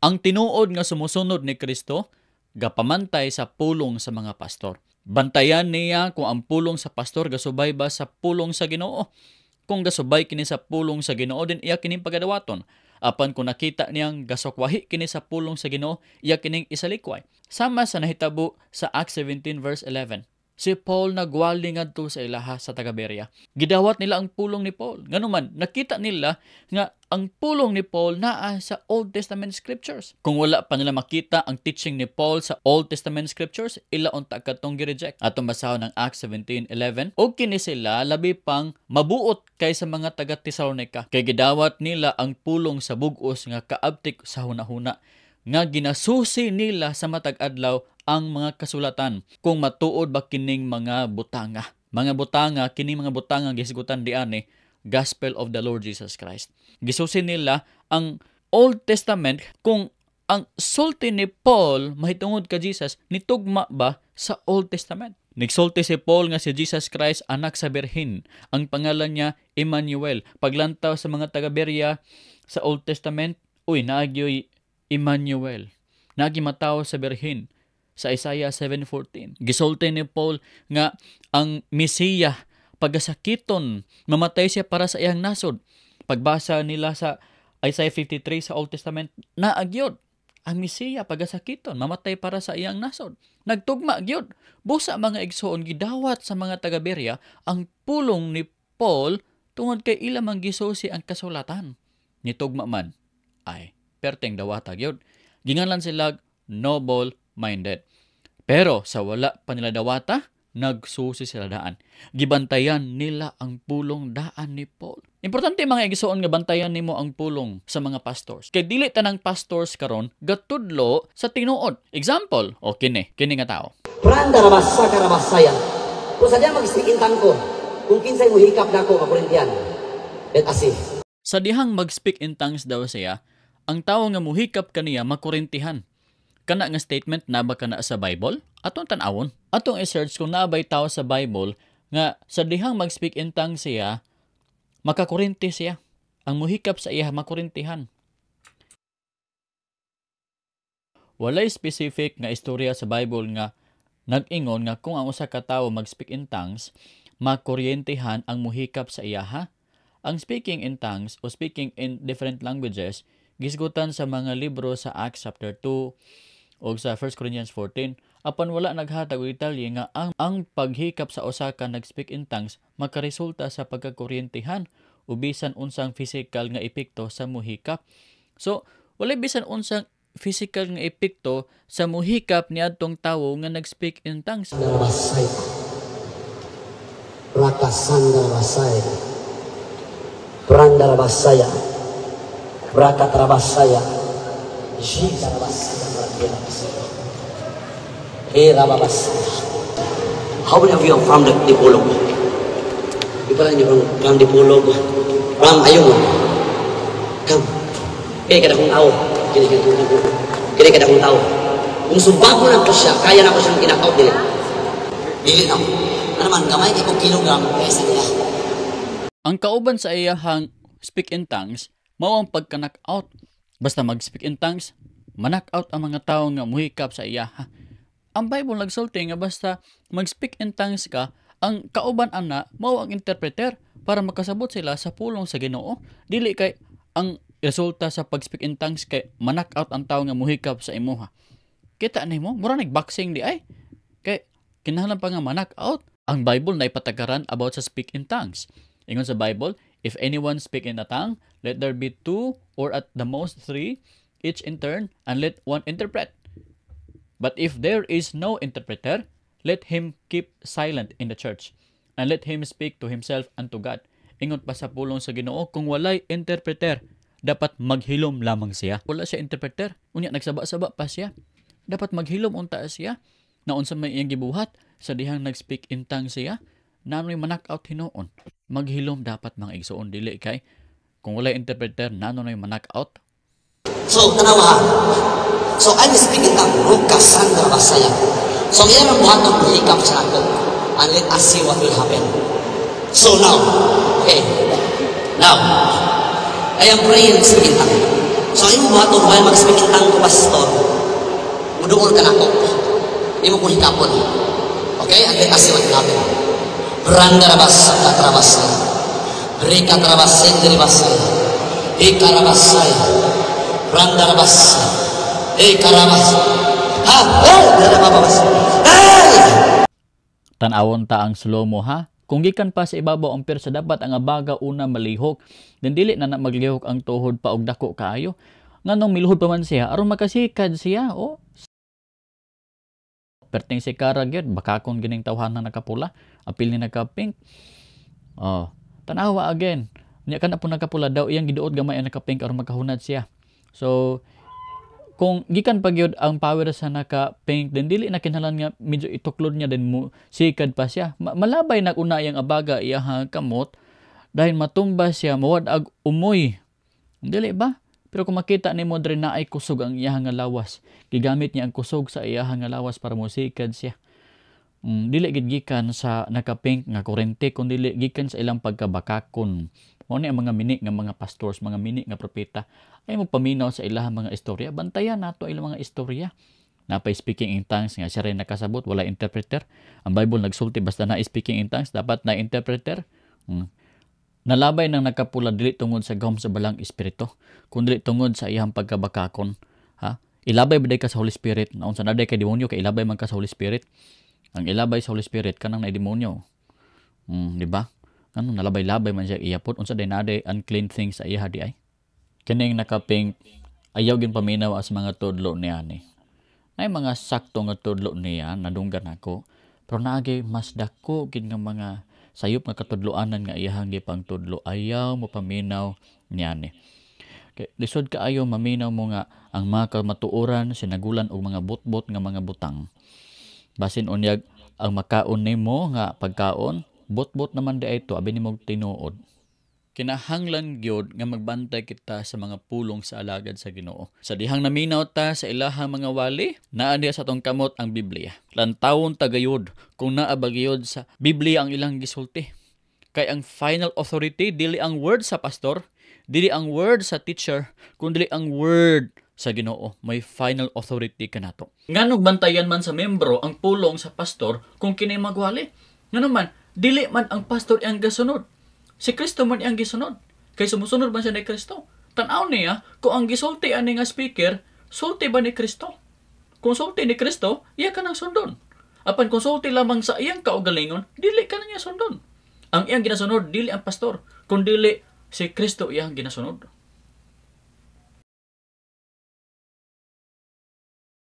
Ang tinuod nga sumusunod ni Kristo, gapamantay sa pulong sa mga pastor. Bantayan niya kung ang pulong sa pastor gasubay ba sa pulong sa Ginoo. Kung gasubay kini sa pulong sa Ginoo, din iya kining pagadawaton. Apan kung nakita niyang gasukwahi kini sa pulong sa Ginoo, iya kining isalikway. Sama sa nahitabo sa Acts 17 verse 11. Si Paul nagwali ngadto sa ilaha sa taga-Berea. Gidawat nila ang pulong ni Paul. Nganuman, nakita nila nga ang pulong ni Paul naa sa Old Testament Scriptures. Kung wala pa nila makita ang teaching ni Paul sa Old Testament Scriptures, ila unta kadtong gi-reject. Atong basahon ng Acts 17:11. O kini sila labi pang mabuot kaysa mga taga Tesalonica. Kay gidawat nila ang pulong sa bug-os nga kaabtik sa hunahuna. Nga ginasusi nila sa matag adlaw ang mga kasulatan kung matuod ba kining mga butanga. Mga butanga, kining mga butanga gisgutan diani Gospel of the Lord Jesus Christ. Gisusi nila ang Old Testament kung ang sulti ni Paul mahitungod ka Jesus nitugma ba sa Old Testament. Nagsulti si Paul nga si Jesus Christ anak sa Birhen. Ang pangalan niya Emmanuel. Paglantaw sa mga taga-Berea sa Old Testament, naagyoy Emmanuel. Nagimataw sa Birhen. Sa Isaiah 7:14. Gisulti ni Paul nga ang Mesiya pagasakiton, mamatay siya para sa iyang nasod. Pagbasa nila sa Isaiah 53 sa Old Testament, naagyod ang Mesiya pagasakiton, mamatay para sa iyang nasod. Nagtugma gyud. Busa mga igsoon gidawat sa mga taga-Berea ang pulong ni Paul tungod kay ila man gisusi ang kasulatan. Nitugma man ay perteng dawata gyud. Ginganlan sila noble-minded. Pero sa wala pa nila dawata, nagsusi sila daan. Gibantayan nila ang pulong daan ni Paul. Importante mga igsoon nga bantayan nimo ang pulong sa mga pastors. Kay dili tanang pastors karon gatudlo sa tinuod. Example, kini nga tao. Pranda rabasa ka rabasaya. Kung sadya mag-speak-in ko, kung kinsay mo hikap nako ka Korintian. Let us see. Sa dihang mag-speak in tongues daw siya, ang tao nga muhikap kaniya makorintihan. Kana nga statement na ba kana sa Bible? Atong tan-awon. Atong i-search kung naabay tao sa Bible nga sa dihang mag-speak in tongues siya, makakorinti siya. Ang muhikap sa iya makorintihan. Walay specific nga istorya sa Bible nga nag-ingon nga kung ang usa ka tawo mag-speak in tongues, makoryentehan ang muhikap sa iya ha. Ang speaking in tongues o speaking in different languages gisgutan sa mga libro sa Acts chapter 2 o sa 1 Corinthians 14, apan wala naghatag og detalye nga ang paghikap sa usa ka nag-speak in tongues makaresulta sa pagkakuryentehan o bisan unsang physical nga epekto sa muhikap. So, wala bisan unsang physical nga epekto sa muhikap niadtong tawo nga nag-speak in tongues. Rabasay. Rakasanda rabasay. Pranda rabasaya. Rakat rabasaya. Jika rabasaya. How many of you are from the Dipolog? People are from Dipolog. From Ayung. Come. Kaya kada kong tao. Kaya kada kong tao. Kung sumbag mo lang ko siya, kaya na ko siyang kinakaw dili. Dili na. Ano man, gamay kay kong kilogram, pesa nila. Ang kauban sa iyahang speak in tongues, mao ang pagka-knock out. Basta mag-speak in tongues, ma-knock out ang mga tao nga muhikap sa iyaha. Ang Bible nagsulti nga basta mag-speak in tongues ka, ang kauban ana mao ang interpreter para makasabot sila sa pulong sa Ginoo. Dili kay ang resulta sa pag-speak in tongues kay ma-knock out ang tao nga muhikap sa imuha. Kita nimo, mura nag-boxing di ay. Kay kinahanglan pa nga ma-knock out. Ang Bible na ipatagaran about sa speak in tongues. Ingon sa Bible, if anyone speak in a tongue, let there be 2 or at the most 3, each in turn, and let one interpret. But if there is no interpreter, let him keep silent in the church, and let him speak to himself and to God. Ingon pa sa pulong sa Ginoo, kung walay interpreter, dapat maghilom lamang siya. Wala siya interpreter, unya nagsaba-saba pa siya. Dapat maghilom unta siya. Naunsa may iyang gibuhat, sa dihang nag-speak in tongues siya, nanoy manak out hinoon. Maghilom dapat mga igsoon dili kay kung walay interpreter nanoy manak out. So tanawa. So I'm speaking ng Rukasandra Basaya. So yan ang buhat ng hikap sa ako. And let us see what will happen. So now, okay. Now, I am praying speaking tongue. So imo buhaton while mag-speak in tongue to pastor. Muduol ka nako. Imo ko hikapon. Okay? And then as you would happen. Randarabas katrabasay. Rika trabasay diribasay. Ikarabasay. Randarabas. Ikarabas. Ha! Hey! Darababas. Hey! Tanawon ta ang slow mo ha. Kung gikan pa sa ibabaw ang persa, dapat ang abaga una malihok. Then dili na maglihok ang tuhod pa og dako kaayo. Nganong miluhod pa man siya aron makasikad siya. Oh. Perting si Kara gyud bakakon gining tawhanan nakapula, apil ni naka-pink. Oh, tanawa again. Nya kana po nakapula daw iyang giduot gamay ang naka-pink aron makahunad siya. So kung gikan pa gyud ang power sa naka-pink, then dili na kinahanglan nga medyo ituklod niya then mo sikad pa siya. Malabay na una yang abaga iyang kamot dahil matumba siya mawad ag umoy. Dili ba? Pero kung makita nimo diri na ay kusog ang iyang nga lawas, gigamit niya ang kusog sa iyang nga lawas para mo sikad siya. Dili gid gikan sa naka-pink nga kurente kun dili gikan sa ilang pagkabakakon. Mao ni ang mga mini nga mga pastors, mga mini nga propeta ay mo paminaw sa ilang mga istorya. Bantayan nato ilang mga istorya. Napay speaking in tongues nga siya rin nakasabot, wala interpreter. Ang Bible nagsulti basta na speaking in tongues, dapat na interpreter. Nalabay nang nakapula dili tungod sa gahom sa balang espiritu, kundi tungod sa iyang pagkabakakon. Ha? Ilabay ba ka sa Holy Spirit? Naon sa naday kay demonyo kay ilabay man ka sa Holy Spirit. Ang ilabay sa Holy Spirit kanang na demonyo. Di ba? Ano nalabay-labay man siya iyapon unsa day naday unclean things sa iya di ay. Kining naka-pink ayaw gin paminaw as mga tudlo niya ni. Nay mga sakto nga tudlo niya nadunggan ako. Pero naagay mas dako gid nga mga sayop nga katudloanan nga iyang gipang tudlo ayaw mo paminaw niya ni. Okay, lisod ka ayaw maminaw mo nga ang mga kamatuoran sinagulan og mga butbot nga mga butang. Basin unyag ang makaon nimo nga pagkaon bot-bot naman di ito, abi ni mong tinuod. Kinahanglan gyud nga magbantay kita sa mga pulong sa alagad sa Ginoo. Sa dihang naminaw ta sa ilahang mga wali, naa diha sa tong kamot ang Biblia. Lantawon ta gayud kung naa ba gayud sa Biblia ang ilang gisulti. Kay ang final authority dili ang word sa pastor, dili ang word sa teacher, kundi ang word sa Ginoo. May final authority kanato. Nganong bantayan man sa membro ang pulong sa pastor kung kini magwali? Ngano man dili man ang pastor iyang gisunod. Si Kristo man iyang gisunod. Kay sumusunod man siya ni Kristo. Tan-aw niya kung ang gisulti ani nga speaker, sulti ba ni Kristo? Kung sulti ni Kristo, iya ka nang sundon. Apan kung sulti lamang sa iyang kaugalingon, dili ka na niya sundon. Ang iyang ginasunod dili ang pastor, kun dili si Kristo iyang ginasunod.